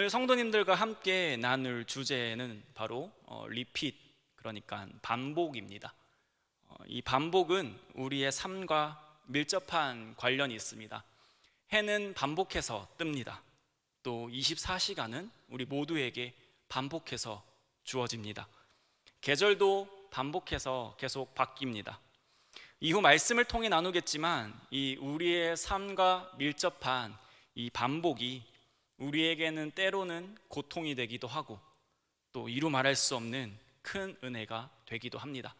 오늘 성도님들과 함께 나눌 주제는 바로 리핏, 그러니까 반복입니다. 이 반복은 우리의 삶과 밀접한 관련이 있습니다. 해는 반복해서 뜹니다. 또 24시간은 우리 모두에게 반복해서 주어집니다. 계절도 반복해서 계속 바뀝니다. 이후 말씀을 통해 나누겠지만 이 우리의 삶과 밀접한 이 반복이 우리에게는 때로는 고통이 되기도 하고 또 이루 말할 수 없는 큰 은혜가 되기도 합니다.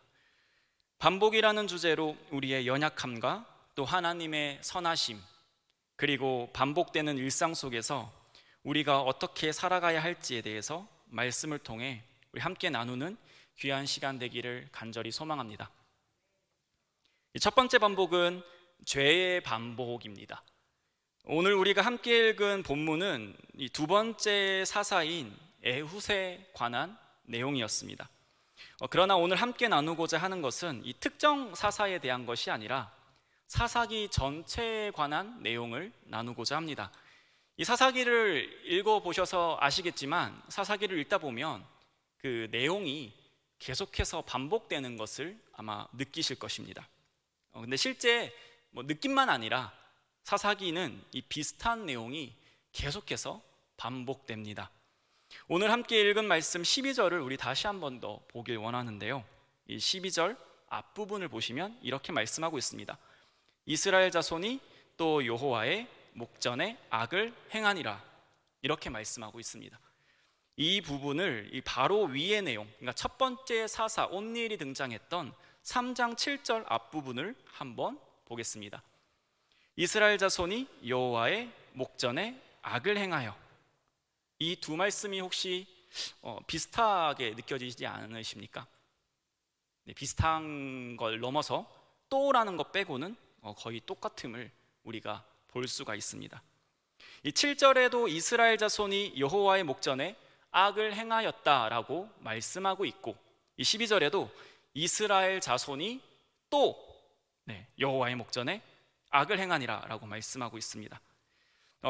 반복이라는 주제로 우리의 연약함과 또 하나님의 선하심, 그리고 반복되는 일상 속에서 우리가 어떻게 살아가야 할지에 대해서 말씀을 통해 우리 함께 나누는 귀한 시간 되기를 간절히 소망합니다. 첫 번째 반복은 죄의 반복입니다. 오늘 우리가 함께 읽은 본문은 이 두 번째 사사인 에훗에 관한 내용이었습니다. 그러나 오늘 함께 나누고자 하는 것은 이 특정 사사에 대한 것이 아니라 사사기 전체에 관한 내용을 나누고자 합니다. 이 사사기를 읽어보셔서 아시겠지만 사사기를 읽다 보면 그 내용이 계속해서 반복되는 것을 아마 느끼실 것입니다. 근데 실제 느낌만 아니라 사사기는 이 비슷한 내용이 계속해서 반복됩니다. 오늘 함께 읽은 말씀 12절을 우리 다시 한 번 더 보길 원하는데요, 이 12절 앞부분을 보시면 이렇게 말씀하고 있습니다. 이스라엘 자손이 또 여호와의 목전에 악을 행하니라, 이렇게 말씀하고 있습니다. 이 부분을 이 바로 위의 내용, 그러니까 첫 번째 사사 온니엘이 등장했던 3장 7절 앞부분을 한번 보겠습니다. 이스라엘 자손이 여호와의 목전에 악을 행하여. 이 두 말씀이 혹시 비슷하게 느껴지지 않으십니까? 네, 비슷한 걸 넘어서 또라는 것 빼고는 거의 똑같음을 우리가 볼 수가 있습니다. 이 7절에도 이스라엘 자손이 여호와의 목전에 악을 행하였다라고 말씀하고 있고, 이 12절에도 이스라엘 자손이 또 여호와의 목전에 악을 행하니라 라고 말씀하고 있습니다.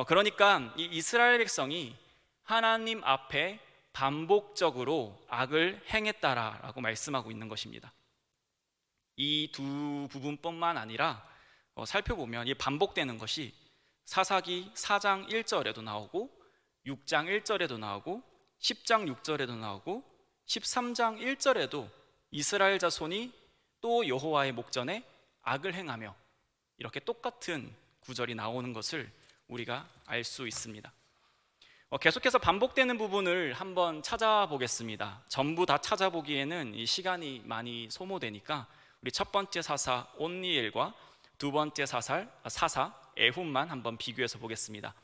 그러니까 이 이스라엘 백성이 하나님 앞에 반복적으로 악을 행했다라고 말씀하고 있는 것입니다. 이 두 부분뿐만 아니라 살펴보면 이 반복되는 것이 사사기 4장 1절에도 나오고 6장 1절에도 나오고 10장 6절에도 나오고 13장 1절에도 이스라엘 자손이 또 여호와의 목전에 악을 행하며, 이렇게 똑같은 구절이 나오는 것을 우리가 알 수 있습니다. 계속해서 반복되는 부분을 한번 찾아보겠습니다. 전부 다 찾아보기에는 이 시간이 많이 소모되니까 우리 첫 번째 사사 온니엘과 두 번째 사사 에훗만 한번 비교해서 보겠습니다.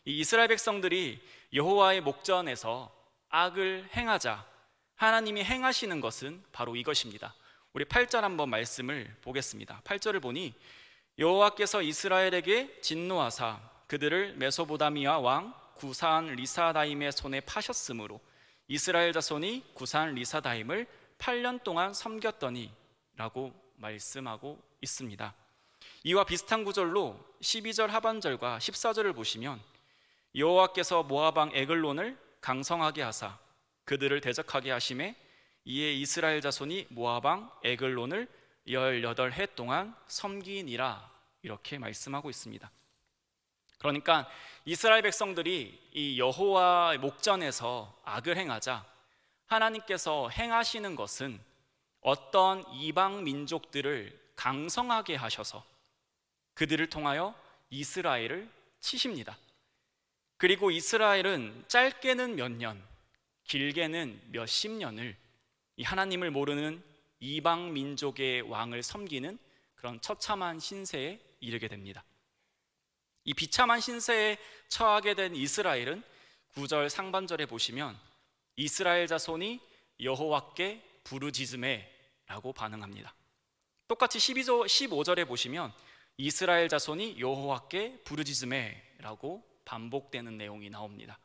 이 이스라엘 백성들이 여호와의 목전에서 악을 행하자 하나님이 행하시는 것은 바로 이것입니다. 우리 8절 한번 말씀을 보겠습니다. 8절을 보니 여호와께서 이스라엘에게 진노하사 그들을 메소보다미아 왕 구산 리사다임의 손에 파셨으므로 이스라엘 자손이 구산 리사다임을 8년 동안 섬겼더니 라고 말씀하고 있습니다. 이와 비슷한 구절로 12절 하반절과 14절을 보시면 여호와께서 모압 왕 에글론을 강성하게 하사 그들을 대적하게 하심에 이에 이스라엘 자손이 모압 왕 에글론을 18해 동안 섬기니라, 이렇게 말씀하고 있습니다. 그러니까 이스라엘 백성들이 이 여호와의 목전에서 악을 행하자 하나님께서 행하시는 것은 어떤 이방 민족들을 강성하게 하셔서 그들을 통하여 이스라엘을 치십니다. 그리고 이스라엘은 짧게는 몇 년, 길게는 몇십 년을 이 하나님을 모르는 이방 민족의 왕을 섬기는 그런 처참한 신세에 이르게 됩니다. 이 비참한 신세에 처하게 된 이스라엘은 9절 상반절에 보시면 이스라엘 자손이 여호와께 부르짖음에 라고 반응합니다. 똑같이 15절에 보시면 이스라엘 자손이 여호와께 부르짖음에 라고 반복되는 내용이 나옵니다.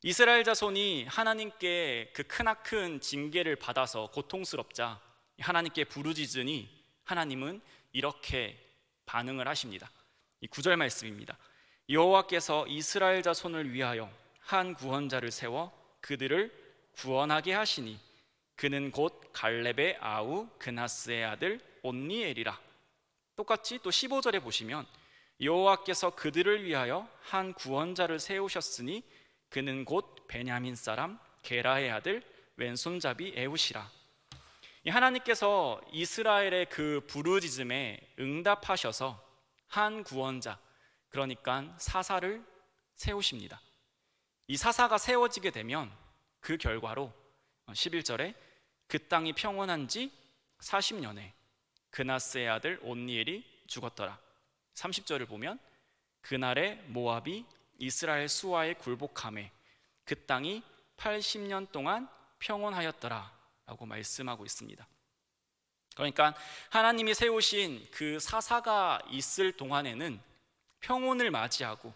이스라엘 자손이 하나님께 그 크나큰 징계를 받아서 고통스럽자 하나님께 부르짖으니 하나님은 이렇게 반응을 하십니다. 이 9절 말씀입니다. 여호와께서 이스라엘 자손을 위하여 한 구원자를 세워 그들을 구원하게 하시니 그는 곧 갈렙의 아우 그나스의 아들 온니엘이라. 똑같이 또 15절에 보시면 여호와께서 그들을 위하여 한 구원자를 세우셨으니 그는 곧 베냐민 사람 게라의 아들 왼손잡이 에훗이라. 하나님께서 이스라엘의 그 부르짖음에 응답하셔서 한 구원자, 그러니까 사사를 세우십니다. 이 사사가 세워지게 되면 그 결과로 11절에 그 땅이 평온한 지 40년에 그나스의 아들 온니엘이 죽었더라. 30절을 보면 그날에 모압이 이스라엘 수하에 굴복하매 그 땅이 80년 동안 평온하였더라 라고 말씀하고 있습니다. 그러니까 하나님이 세우신 그 사사가 있을 동안에는 평온을 맞이하고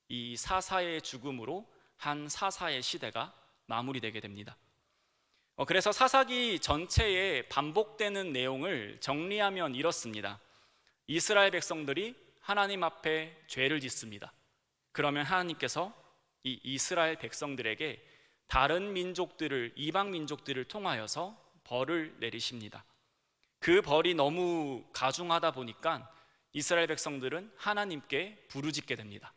이 사사의 죽음으로 한 사사의 시대가 마무리되게 됩니다. 그래서 사사기 전체에 반복되는 내용을 정리하면 이렇습니다. 이스라엘 백성들이 하나님 앞에 죄를 짓습니다. 그러면 하나님께서 이 이스라엘 백성들에게 다른 민족들을, 이방 민족들을 통하여서 벌을 내리십니다. 그 벌이 너무 가중하다 보니까 이스라엘 백성들은 하나님께 부르짖게 됩니다.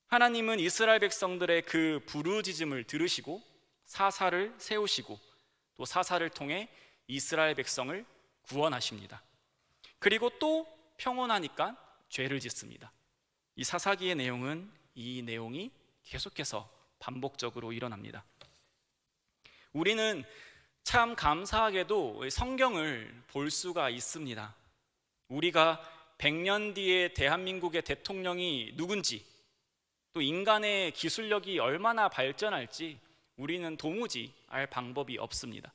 하나님은 이스라엘 백성들의 그 부르짖음을 들으시고 사사를 세우시고 또 사사를 통해 이스라엘 백성을 구원하십니다. 그리고 또 평온하니까 죄를 짓습니다. 이 사사기의 내용은 이 내용이 계속해서 반복적으로 일어납니다. 우리는 참 감사하게도 성경을 볼 수가 있습니다. 우리가 100년 뒤에 대한민국의 대통령이 누군지, 또 인간의 기술력이 얼마나 발전할지 우리는 도무지 알 방법이 없습니다.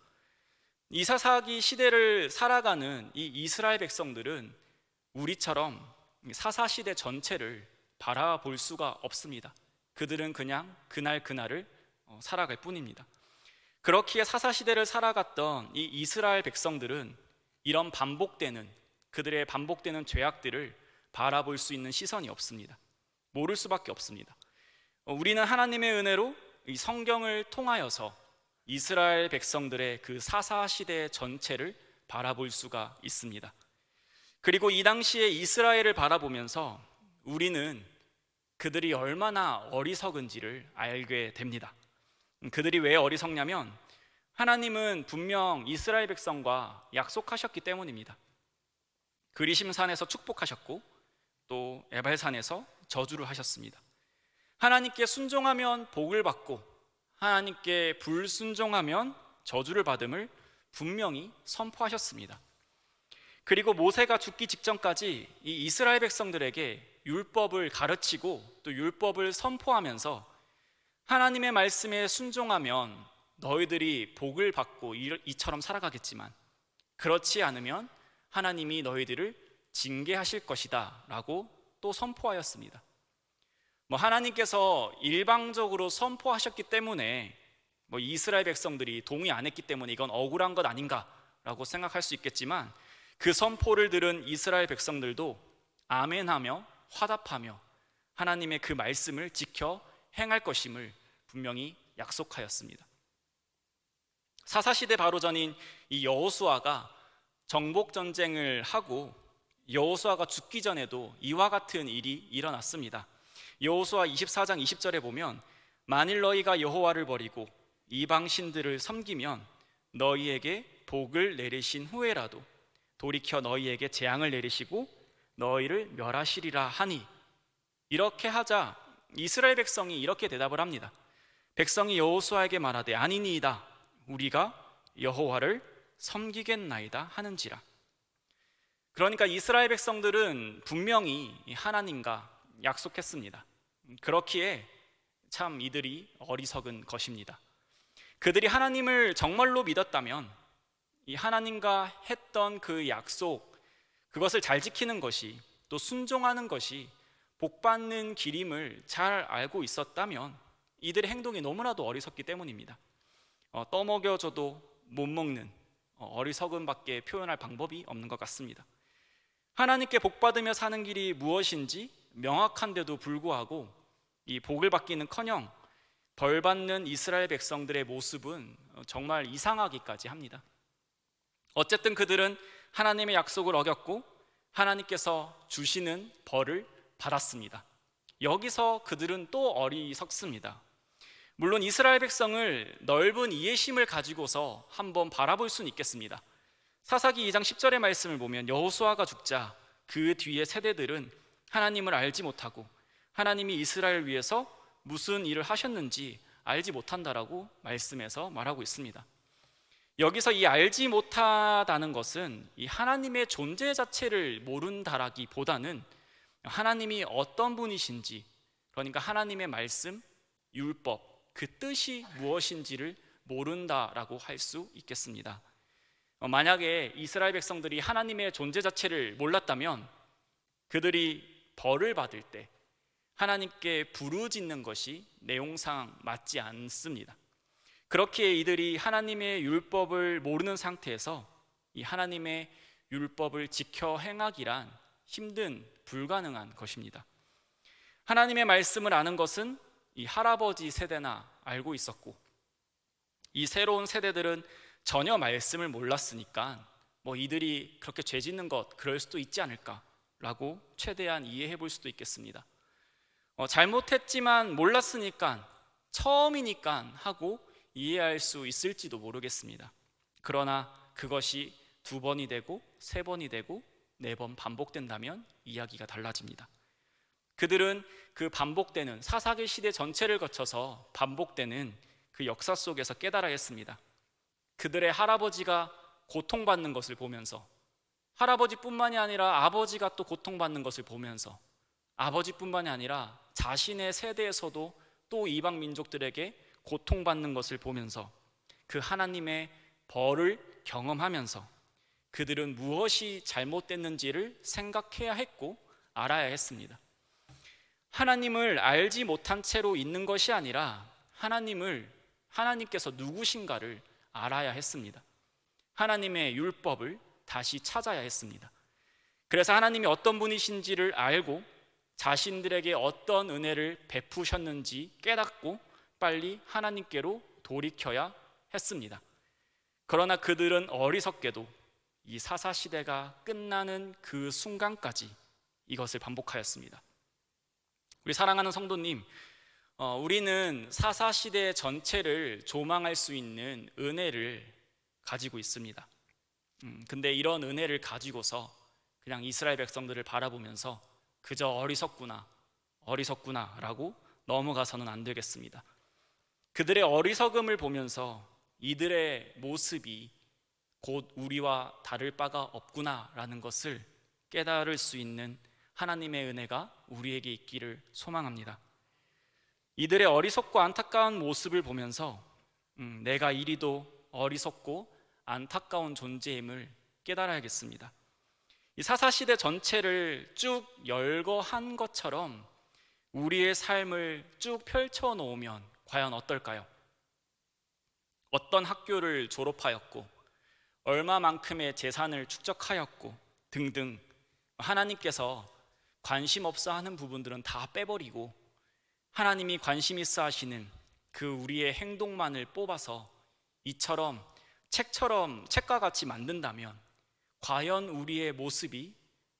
이 사사기 시대를 살아가는 이 이스라엘 백성들은 우리처럼 사사시대 전체를 바라볼 수가 없습니다. 그들은 그냥 그날그날을 살아갈 뿐입니다. 그렇기에 사사시대를 살아갔던 이 이스라엘 백성들은 이런 그들의 반복되는 죄악들을 바라볼 수 있는 시선이 없습니다. 모를 수밖에 없습니다. 우리는 하나님의 은혜로 이 성경을 통하여서 이스라엘 백성들의 그 사사시대 전체를 바라볼 수가 있습니다. 그리고 이 당시에 이스라엘을 바라보면서 우리는 그들이 얼마나 어리석은지를 알게 됩니다. 그들이 왜 어리석냐면 하나님은 분명 이스라엘 백성과 약속하셨기 때문입니다. 그리심산에서 축복하셨고 또 에발산에서 저주를 하셨습니다. 하나님께 순종하면 복을 받고 하나님께 불순종하면 저주를 받음을 분명히 선포하셨습니다. 그리고 모세가 죽기 직전까지 이 이스라엘 백성들에게 율법을 가르치고 또 율법을 선포하면서 하나님의 말씀에 순종하면 너희들이 복을 받고 이처럼 살아가겠지만 그렇지 않으면 하나님이 너희들을 징계하실 것이다 라고 또 선포하였습니다. 하나님께서 일방적으로 선포하셨기 때문에 이스라엘 백성들이 동의 안 했기 때문에 이건 억울한 것 아닌가라고 생각할 수 있겠지만 그 선포를 들은 이스라엘 백성들도 아멘하며 화답하며 하나님의 그 말씀을 지켜 행할 것임을 분명히 약속하였습니다. 사사시대 바로 전인 이 여호수아가 정복 전쟁을 하고 여호수아가 죽기 전에도 이와 같은 일이 일어났습니다. 여호수아 24장 20절에 보면 만일 너희가 여호와를 버리고 이방 신들을 섬기면 너희에게 복을 내리신 후에라도 돌이켜 너희에게 재앙을 내리시고 너희를 멸하시리라 하니, 이렇게 하자 이스라엘 백성이 이렇게 대답을 합니다. 백성이 여호수아에게 말하되 아니니이다 우리가 여호와를 섬기겠나이다 하는지라. 그러니까 이스라엘 백성들은 분명히 하나님과 약속했습니다. 그렇기에 참 이들이 어리석은 것입니다. 그들이 하나님을 정말로 믿었다면 이 하나님과 했던 그 약속, 그것을 잘 지키는 것이, 또 순종하는 것이 복받는 길임을 잘 알고 있었다면 이들의 행동이 너무나도 어리석기 때문입니다. 떠먹여줘도 못 먹는 어리석음밖에 표현할 방법이 없는 것 같습니다. 하나님께 복받으며 사는 길이 무엇인지 명확한데도 불구하고 이 복을 받기는커녕 벌 받는 이스라엘 백성들의 모습은 정말 이상하기까지 합니다. 어쨌든 그들은 하나님의 약속을 어겼고 하나님께서 주시는 벌을 받았습니다. 여기서 그들은 또 어리석습니다. 물론 이스라엘 백성을 넓은 이해심을 가지고서 한번 바라볼 수는 있겠습니다. 사사기 2장 10절의 말씀을 보면 여호수아가 죽자 그 뒤의 세대들은 하나님을 알지 못하고 하나님이 이스라엘 위해서 무슨 일을 하셨는지 알지 못한다라고 말씀에서 말하고 있습니다. 여기서 이 알지 못하다는 것은 이 하나님의 존재 자체를 모른다라기보다는 하나님이 어떤 분이신지, 그러니까 하나님의 말씀, 율법, 그 뜻이 무엇인지를 모른다라고 할 수 있겠습니다. 만약에 이스라엘 백성들이 하나님의 존재 자체를 몰랐다면 그들이 벌을 받을 때 하나님께 부르짖는 것이 내용상 맞지 않습니다. 그렇기에 이들이 하나님의 율법을 모르는 상태에서 이 하나님의 율법을 지켜 행하기란 힘든 불가능한 것입니다. 하나님의 말씀을 아는 것은 이 할아버지 세대나 알고 있었고 이 새로운 세대들은 전혀 말씀을 몰랐으니까 이들이 그렇게 죄 짓는 것 그럴 수도 있지 않을까라고 최대한 이해해 볼 수도 있겠습니다. 잘못했지만 몰랐으니까 처음이니까 하고 이해할 수 있을지도 모르겠습니다. 그러나 그것이 2번이 되고 3번이 되고 4번 반복된다면 이야기가 달라집니다. 그들은 그 반복되는 사사기 시대 전체를 거쳐서 반복되는 그 역사 속에서 깨달아야 했습니다. 그들의 할아버지가 고통받는 것을 보면서 할아버지뿐만이 아니라 아버지가 또 고통받는 것을 보면서 아버지뿐만이 아니라 자신의 세대에서도 또 이방 민족들에게 고통받는 것을 보면서 그 하나님의 벌을 경험하면서 그들은 무엇이 잘못됐는지를 생각해야 했고 알아야 했습니다. 하나님을 알지 못한 채로 있는 것이 아니라 하나님께서 누구신가를 알아야 했습니다. 하나님의 율법을 다시 찾아야 했습니다. 그래서 하나님이 어떤 분이신지를 알고 자신들에게 어떤 은혜를 베푸셨는지 깨닫고 빨리 하나님께로 돌이켜야 했습니다. 그러나 그들은 어리석게도 이 사사시대가 끝나는 그 순간까지 이것을 반복하였습니다. 우리 사랑하는 성도님, 우리는 사사시대 전체를 조망할 수 있는 은혜를 가지고 있습니다. 근데 이런 은혜를 가지고서 그냥 이스라엘 백성들을 바라보면서 그저 어리석구나 라고 넘어가서는 안 되겠습니다. 그들의 어리석음을 보면서 이들의 모습이 곧 우리와 다를 바가 없구나라는 것을 깨달을 수 있는 하나님의 은혜가 우리에게 있기를 소망합니다. 이들의 어리석고 안타까운 모습을 보면서 내가 이리도 어리석고 안타까운 존재임을 깨달아야겠습니다. 이 사사시대 전체를 쭉 열거한 것처럼 우리의 삶을 쭉 펼쳐놓으면 과연 어떨까요? 어떤 학교를 졸업하였고 얼마만큼의 재산을 축적하였고 등등 하나님께서 관심 없어 하는 부분들은 다 빼버리고 하나님이 관심 있어 하시는 그 우리의 행동만을 뽑아서 이처럼 책과 같이 만든다면 과연 우리의 모습이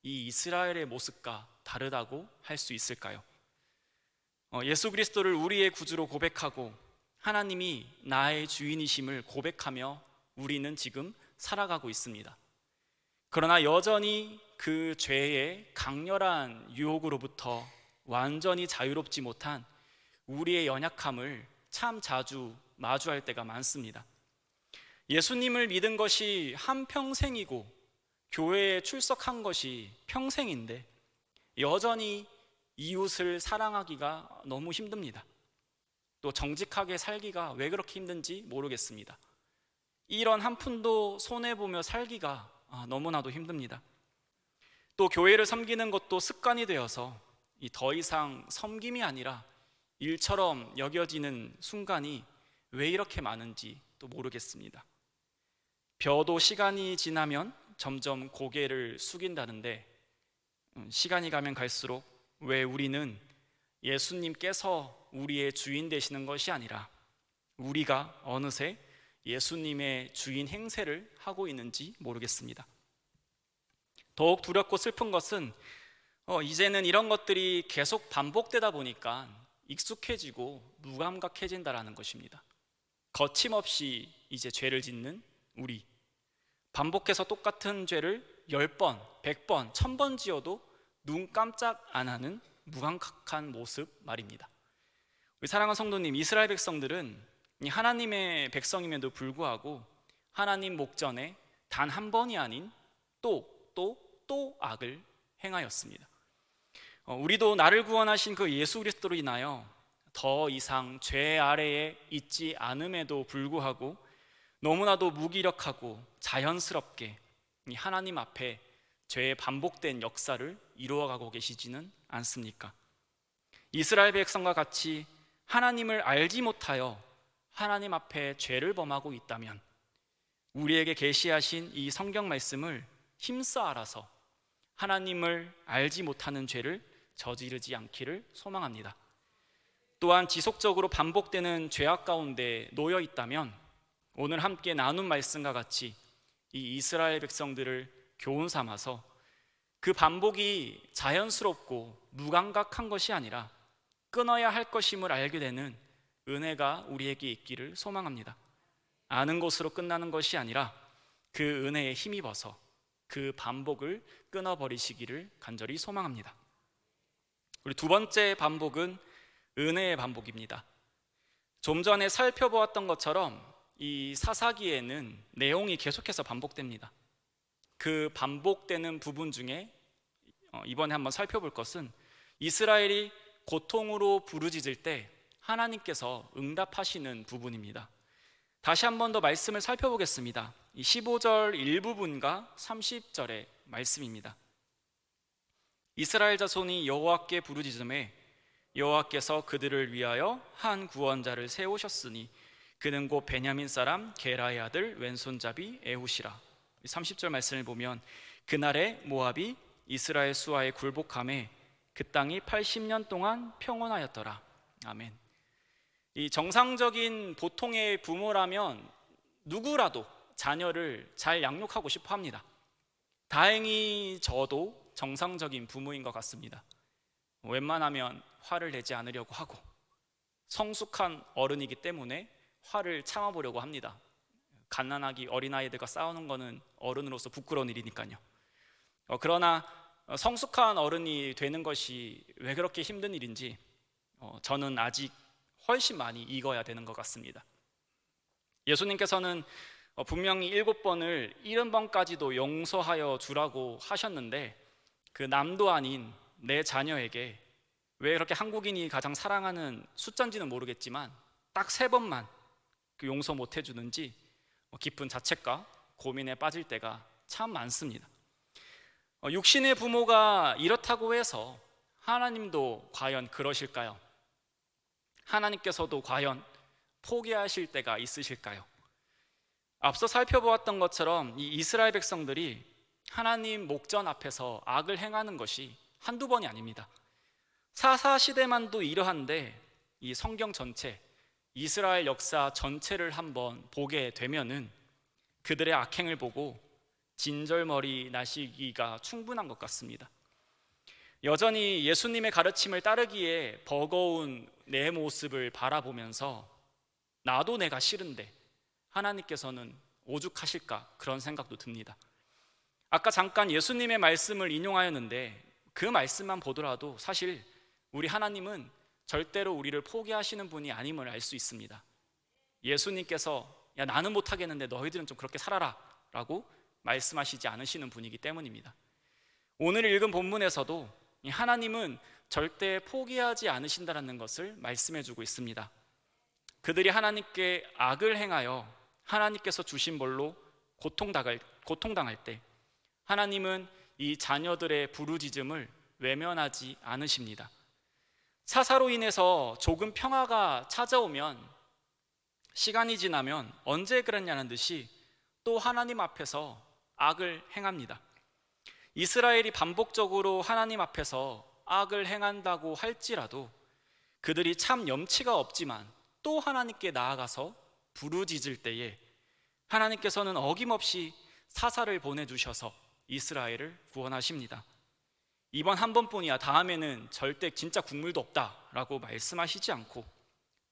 이 이스라엘의 모습과 다르다고 할 수 있을까요? 예수 그리스도를 우리의 구주로 고백하고 하나님이 나의 주인이심을 고백하며 우리는 지금 살아가고 있습니다. 그러나 여전히 그 죄의 강렬한 유혹으로부터 완전히 자유롭지 못한 우리의 연약함을 참 자주 마주할 때가 많습니다. 예수님을 믿은 것이 한평생이고 교회에 출석한 것이 평생인데 여전히 이웃을 사랑하기가 너무 힘듭니다. 또 정직하게 살기가 왜 그렇게 힘든지 모르겠습니다. 이런 한 푼도 손해보며 살기가 너무나도 힘듭니다. 또 교회를 섬기는 것도 습관이 되어서 더 이상 섬김이 아니라 일처럼 여겨지는 순간이 왜 이렇게 많은지 또 모르겠습니다. 벼도 시간이 지나면 점점 고개를 숙인다는데 시간이 가면 갈수록 왜 우리는 예수님께서 우리의 주인 되시는 것이 아니라 우리가 어느새 예수님의 주인 행세를 하고 있는지 모르겠습니다. 더욱 두렵고 슬픈 것은 이제는 이런 것들이 계속 반복되다 보니까 익숙해지고 무감각해진다라는 것입니다. 거침없이 이제 죄를 짓는 우리, 반복해서 똑같은 죄를 10번, 100번, 1000번 지어도 눈 깜짝 안 하는 무감각한 모습 말입니다. 우리 사랑하는 성도님, 이스라엘 백성들은 하나님의 백성임에도 불구하고 하나님 목전에 단 한 번이 아닌 또 악을 행하였습니다. 우리도 나를 구원하신 그 예수 그리스도로 인하여 더 이상 죄 아래에 있지 않음에도 불구하고 너무나도 무기력하고 자연스럽게 하나님 앞에 죄의 반복된 역사를 이루어가고 계시지는 않습니까? 이스라엘 백성과 같이 하나님을 알지 못하여 하나님 앞에 죄를 범하고 있다면 우리에게 계시하신 이 성경 말씀을 힘써 알아서 하나님을 알지 못하는 죄를 저지르지 않기를 소망합니다. 또한 지속적으로 반복되는 죄악 가운데 놓여 있다면 오늘 함께 나눈 말씀과 같이 이 이스라엘 백성들을 교훈 삼아서 그 반복이 자연스럽고 무감각한 것이 아니라 끊어야 할 것임을 알게 되는 은혜가 우리에게 있기를 소망합니다. 아는 것으로 끝나는 것이 아니라 그 은혜에 힘입어서 그 반복을 끊어버리시기를 간절히 소망합니다. 우리 두 번째 반복은 은혜의 반복입니다. 좀 전에 살펴보았던 것처럼 이 사사기에는 내용이 계속해서 반복됩니다. 그 반복되는 부분 중에 이번에 한번 살펴볼 것은 이스라엘이 고통으로 부르짖을 때 하나님께서 응답하시는 부분입니다. 다시 한 번 더 말씀을 살펴보겠습니다. 이 15절 일부분과 30절의 말씀입니다. 이스라엘 자손이 여호와께 부르짖음에 여호와께서 그들을 위하여 한 구원자를 세우셨으니 그는 곧 베냐민 사람 게라의 아들 왼손잡이 에훗이라. 30절 말씀을 보면 그날에 모압이 이스라엘 수하에 굴복함에 그 땅이 80년 동안 평온하였더라. 아멘. 이 정상적인 보통의 부모라면 누구라도 자녀를 잘 양육하고 싶어 합니다. 다행히 저도 정상적인 부모인 것 같습니다. 웬만하면 화를 내지 않으려고 하고 성숙한 어른이기 때문에 화를 참아보려고 합니다. 갓난아기 어린아이들과 싸우는 거는 어른으로서 부끄러운 일이니까요. 그러나 성숙한 어른이 되는 것이 왜 그렇게 힘든 일인지 저는 아직 훨씬 많이 익어야 되는 것 같습니다. 예수님께서는 분명히 7번을 70번까지도 용서하여 주라고 하셨는데 그 남도 아닌 내 자녀에게 왜 그렇게 한국인이 가장 사랑하는 숫자인지는 모르겠지만 딱 3번만 그 용서 못 해주는지 깊은 자책과 고민에 빠질 때가 참 많습니다. 육신의 부모가 이렇다고 해서 하나님도 과연 그러실까요? 하나님께서도 과연 포기하실 때가 있으실까요? 앞서 살펴보았던 것처럼 이 이스라엘 백성들이 하나님 목전 앞에서 악을 행하는 것이 한두 번이 아닙니다. 사사시대만도 이러한데 이 성경 전체, 이스라엘 역사 전체를 한번 보게 되면은 그들의 악행을 보고 진절머리 나시기가 충분한 것 같습니다. 여전히 예수님의 가르침을 따르기에 버거운 내 모습을 바라보면서 나도 내가 싫은데 하나님께서는 오죽하실까 그런 생각도 듭니다. 아까 잠깐 예수님의 말씀을 인용하였는데 그 말씀만 보더라도 사실 우리 하나님은 절대로 우리를 포기하시는 분이 아님을 알 수 있습니다. 예수님께서 야 나는 못하겠는데 너희들은 좀 그렇게 살아라 라고 말씀하시지 않으시는 분이기 때문입니다. 오늘 읽은 본문에서도 하나님은 절대 포기하지 않으신다는 것을 말씀해주고 있습니다. 그들이 하나님께 악을 행하여 하나님께서 주신 벌로 고통당할 때 하나님은 이 자녀들의 부르짖음을 외면하지 않으십니다. 사사로 인해서 조금 평화가 찾아오면 시간이 지나면 언제 그랬냐는 듯이 또 하나님 앞에서 악을 행합니다. 이스라엘이 반복적으로 하나님 앞에서 악을 행한다고 할지라도 그들이 참 염치가 없지만 또 하나님께 나아가서 부르짖을 때에 하나님께서는 어김없이 사사를 보내주셔서 이스라엘을 구원하십니다. 이번 한 번뿐이야, 다음에는 절대 진짜 국물도 없다라고 말씀하시지 않고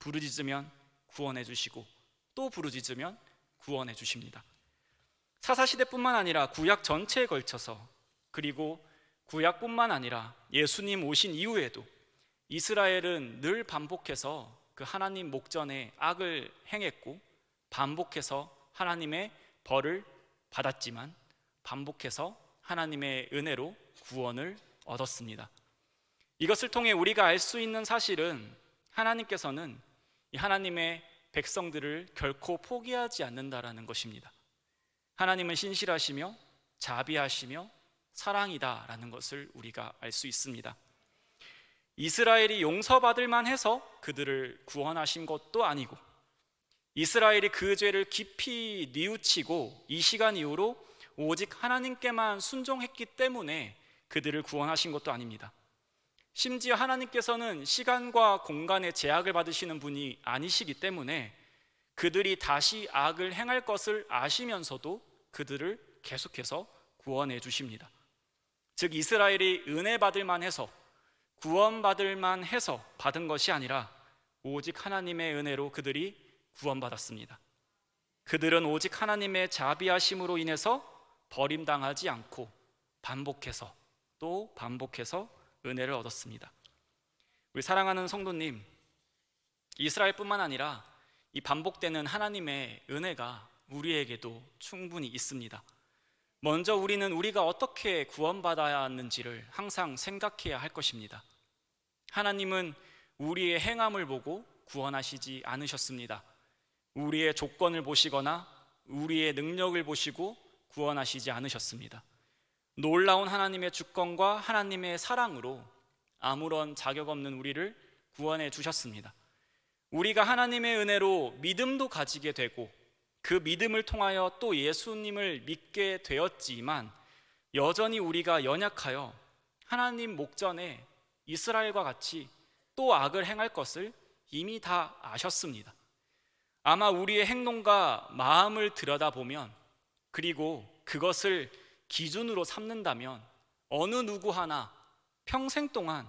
부르짖으면 구원해 주시고 또 부르짖으면 구원해 주십니다. 사사시대뿐만 아니라 구약 전체에 걸쳐서, 그리고 구약뿐만 아니라 예수님 오신 이후에도 이스라엘은 늘 반복해서 그 하나님 목전에 악을 행했고 반복해서 하나님의 벌을 받았지만 반복해서 하나님의 은혜로 구원을 얻었습니다. 이것을 통해 우리가 알 수 있는 사실은 하나님께서는 이 하나님의 백성들을 결코 포기하지 않는다라는 것입니다. 하나님은 신실하시며 자비하시며 사랑이다라는 것을 우리가 알 수 있습니다. 이스라엘이 용서받을 만해서 그들을 구원하신 것도 아니고, 이스라엘이 그 죄를 깊이 뉘우치고 이 시간 이후로 오직 하나님께만 순종했기 때문에 그들을 구원하신 것도 아닙니다. 심지어 하나님께서는 시간과 공간의 제약을 받으시는 분이 아니시기 때문에 그들이 다시 악을 행할 것을 아시면서도 그들을 계속해서 구원해 주십니다. 즉 이스라엘이 은혜 받을 만해서, 구원받을 만해서 받은 것이 아니라 오직 하나님의 은혜로 그들이 구원받았습니다. 그들은 오직 하나님의 자비하심으로 인해서 버림당하지 않고 반복해서 또 반복해서 은혜를 얻었습니다. 우리 사랑하는 성도님, 이스라엘뿐만 아니라 이 반복되는 하나님의 은혜가 우리에게도 충분히 있습니다. 먼저 우리는 우리가 어떻게 구원받아야 하는지를 항상 생각해야 할 것입니다. 하나님은 우리의 행함을 보고 구원하시지 않으셨습니다. 우리의 조건을 보시거나 우리의 능력을 보시고 구원하시지 않으셨습니다. 놀라운 하나님의 주권과 하나님의 사랑으로 아무런 자격 없는 우리를 구원해 주셨습니다. 우리가 하나님의 은혜로 믿음도 가지게 되고 그 믿음을 통하여 또 예수님을 믿게 되었지만 여전히 우리가 연약하여 하나님 목전에 이스라엘과 같이 또 악을 행할 것을 이미 다 아셨습니다. 아마 우리의 행동과 마음을 들여다보면, 그리고 그것을 기준으로 삼는다면 어느 누구 하나 평생 동안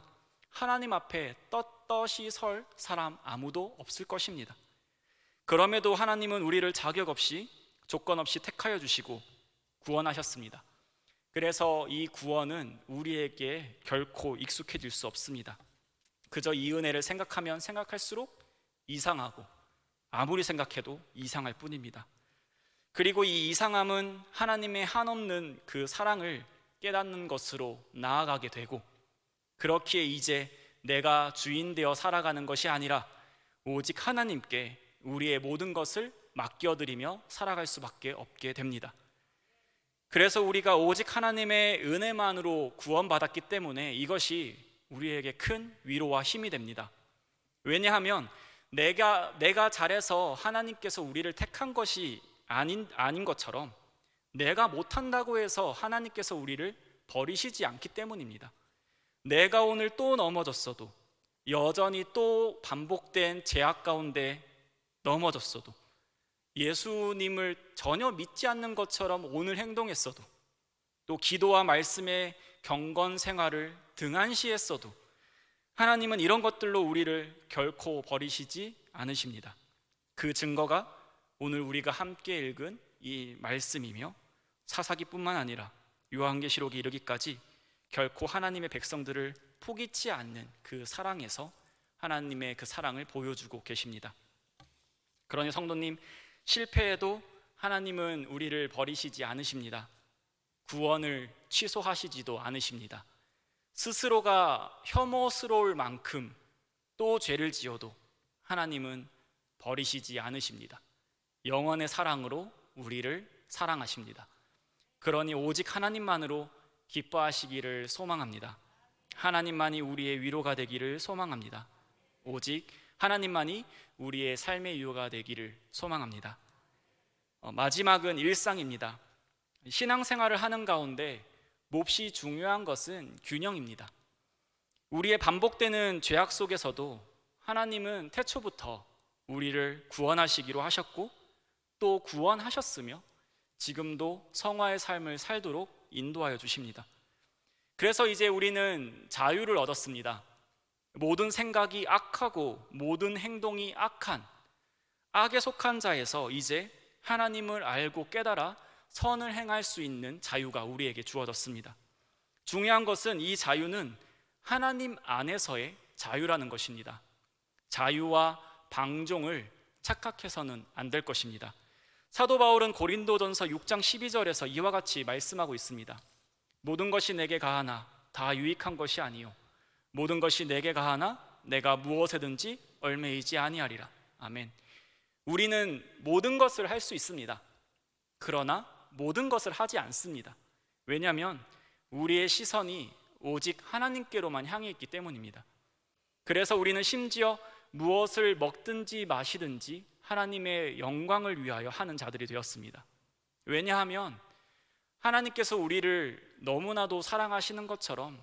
하나님 앞에 떳떳이 설 사람 아무도 없을 것입니다. 그럼에도 하나님은 우리를 자격 없이 조건 없이 택하여 주시고 구원하셨습니다. 그래서 이 구원은 우리에게 결코 익숙해질 수 없습니다. 그저 이 은혜를 생각하면 생각할수록 이상하고 아무리 생각해도 이상할 뿐입니다. 그리고 이 이상함은 하나님의 한없는 그 사랑을 깨닫는 것으로 나아가게 되고, 그렇기에 이제 내가 주인 되어 살아가는 것이 아니라 오직 하나님께 우리의 모든 것을 맡겨드리며 살아갈 수밖에 없게 됩니다. 그래서 우리가 오직 하나님의 은혜만으로 구원받았기 때문에 이것이 우리에게 큰 위로와 힘이 됩니다. 왜냐하면 내가 잘해서 하나님께서 우리를 택한 것이 아닌 것처럼 내가 못한다고 해서 하나님께서 우리를 버리시지 않기 때문입니다. 내가 오늘 또 넘어졌어도, 여전히 또 반복된 죄악 가운데 넘어졌어도, 예수님을 전혀 믿지 않는 것처럼 오늘 행동했어도, 또 기도와 말씀의 경건 생활을 등한시했어도 하나님은 이런 것들로 우리를 결코 버리시지 않으십니다. 그 증거가 오늘 우리가 함께 읽은 이 말씀이며, 사사기뿐만 아니라 요한계시록에 이르기까지 결코 하나님의 백성들을 포기치 않는 그 사랑에서 하나님의 그 사랑을 보여주고 계십니다. 그러니 성도님, 실패해도 하나님은 우리를 버리시지 않으십니다. 구원을 취소하시지도 않으십니다. 스스로가 혐오스러울 만큼 또 죄를 지어도 하나님은 버리시지 않으십니다. 영원의 사랑으로 우리를 사랑하십니다. 그러니 오직 하나님만으로 기뻐하시기를 소망합니다. 하나님만이 우리의 위로가 되기를 소망합니다. 오직 하나님만이 우리의 삶의 위로가 되기를 소망합니다. 마지막은 일상입니다. 신앙생활을 하는 가운데 몹시 중요한 것은 균형입니다. 우리의 반복되는 죄악 속에서도 하나님은 태초부터 우리를 구원하시기로 하셨고 또 구원하셨으며 지금도 성화의 삶을 살도록 인도하여 주십니다. 그래서 이제 우리는 자유를 얻었습니다. 모든 생각이 악하고 모든 행동이 악한 악에 속한 자에서 이제 하나님을 알고 깨달아 선을 행할 수 있는 자유가 우리에게 주어졌습니다. 중요한 것은 이 자유는 하나님 안에서의 자유라는 것입니다. 자유와 방종을 착각해서는 안 될 것입니다. 사도 바울은 고린도전서 6장 12절에서 이와 같이 말씀하고 있습니다. 모든 것이 내게 가하나 다 유익한 것이 아니요 모든 것이 내게 가하나 내가 무엇에든지 얽매이지 아니하리라. 아멘. 우리는 모든 것을 할 수 있습니다. 그러나 모든 것을 하지 않습니다. 왜냐하면 우리의 시선이 오직 하나님께로만 향해 있기 때문입니다. 그래서 우리는 심지어 무엇을 먹든지 마시든지 하나님의 영광을 위하여 하는 자들이 되었습니다. 왜냐하면 하나님께서 우리를 너무나도 사랑하시는 것처럼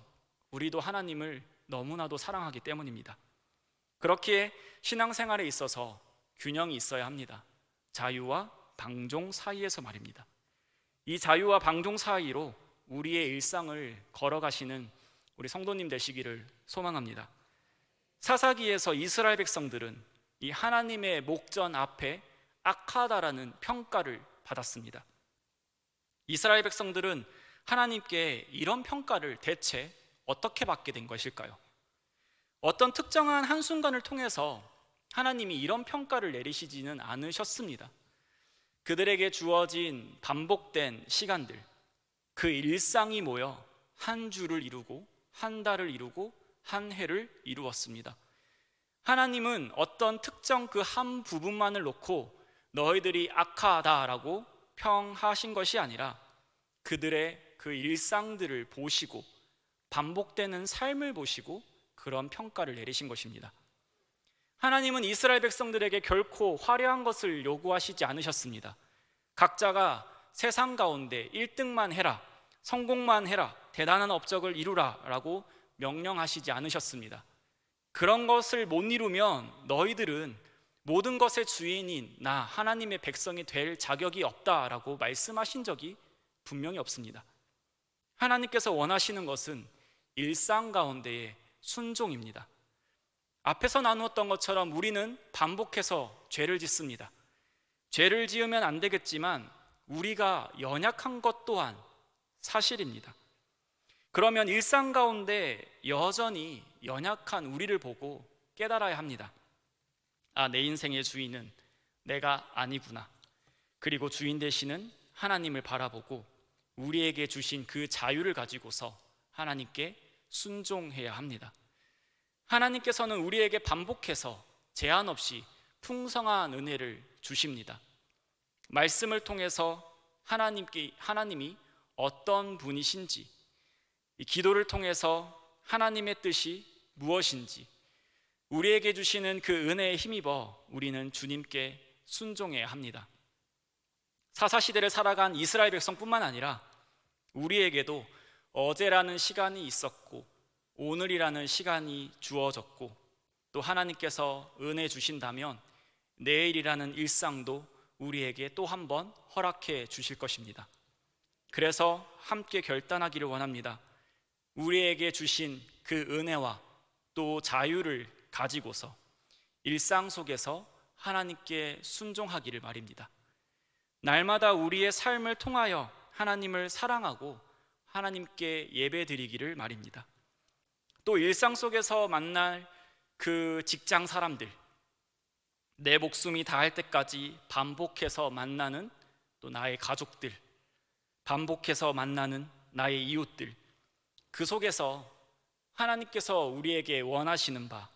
우리도 하나님을 너무나도 사랑하기 때문입니다. 그렇기에 신앙생활에 있어서 균형이 있어야 합니다. 자유와 방종 사이에서 말입니다. 이 자유와 방종 사이로 우리의 일상을 걸어가시는 우리 성도님 되시기를 소망합니다. 사사기에서 이스라엘 백성들은 이 하나님의 목전 앞에 악하다라는 평가를 받았습니다. 이스라엘 백성들은 하나님께 이런 평가를 대체 어떻게 받게 된 것일까요? 어떤 특정한 한순간을 통해서 하나님이 이런 평가를 내리시지는 않으셨습니다. 그들에게 주어진 반복된 시간들, 그 일상이 모여 한 주를 이루고 한 달을 이루고 한 해를 이루었습니다. 하나님은 어떤 특정 그 한 부분만을 놓고 너희들이 악하다라고 평하신 것이 아니라 그들의 그 일상들을 보시고 반복되는 삶을 보시고 그런 평가를 내리신 것입니다. 하나님은 이스라엘 백성들에게 결코 화려한 것을 요구하시지 않으셨습니다. 각자가 세상 가운데 1등만 해라, 성공만 해라, 대단한 업적을 이루라 라고 명령하시지 않으셨습니다. 그런 것을 못 이루면 너희들은 모든 것의 주인인 나 하나님의 백성이 될 자격이 없다라고 말씀하신 적이 분명히 없습니다. 하나님께서 원하시는 것은 일상 가운데의 순종입니다. 앞에서 나누었던 것처럼 우리는 반복해서 죄를 짓습니다. 죄를 지으면 안 되겠지만 우리가 연약한 것 또한 사실입니다. 그러면 일상 가운데 여전히 연약한 우리를 보고 깨달아야 합니다. 아, 내 인생의 주인은 내가 아니구나. 그리고 주인 되시는 하나님을 바라보고 우리에게 주신 그 자유를 가지고서 하나님께 순종해야 합니다. 하나님께서는 우리에게 반복해서 제한 없이 풍성한 은혜를 주십니다. 말씀을 통해서 하나님이 어떤 분이신지, 이 기도를 통해서 하나님의 뜻이 무엇인지 우리에게 주시는 그 은혜에 힘입어 우리는 주님께 순종해야 합니다. 사사시대를 살아간 이스라엘 백성뿐만 아니라 우리에게도 어제라는 시간이 있었고 오늘이라는 시간이 주어졌고 또 하나님께서 은혜 주신다면 내일이라는 일상도 우리에게 또 한 번 허락해 주실 것입니다. 그래서 함께 결단하기를 원합니다. 우리에게 주신 그 은혜와 또 자유를 가지고서 일상 속에서 하나님께 순종하기를 말입니다. 날마다 우리의 삶을 통하여 하나님을 사랑하고 하나님께 예배드리기를 말입니다. 또 일상 속에서 만날 그 직장 사람들, 내 목숨이 다할 때까지 반복해서 만나는 또 나의 가족들, 반복해서 만나는 나의 이웃들, 그 속에서 하나님께서 우리에게 원하시는 바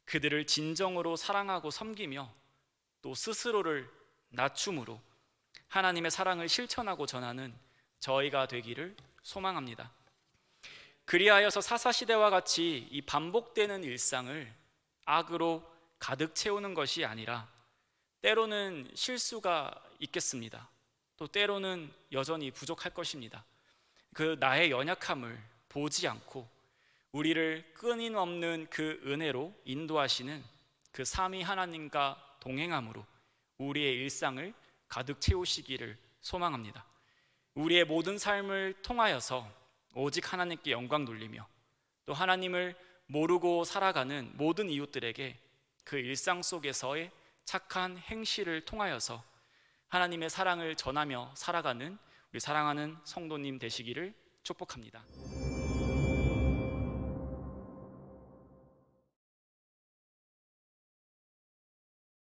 그들을 진정으로 사랑하고 섬기며 또 스스로를 낮춤으로 하나님의 사랑을 실천하고 전하는 저희가 되기를 소망합니다. 그리하여서 사사시대와 같이 이 반복되는 일상을 악으로 가득 채우는 것이 아니라 때로는 실수가 있겠습니다. 또 때로는 여전히 부족할 것입니다. 그 나의 연약함을 보지 않고 우리를 끊임없는 그 은혜로 인도하시는 그 삼위 하나님과 동행함으로 우리의 일상을 가득 채우시기를 소망합니다. 우리의 모든 삶을 통하여서 오직 하나님께 영광 돌리며 또 하나님을 모르고 살아가는 모든 이웃들에게 그 일상 속에서의 착한 행실을 통하여서 하나님의 사랑을 전하며 살아가는 우리 사랑하는 성도님 되시기를 축복합니다.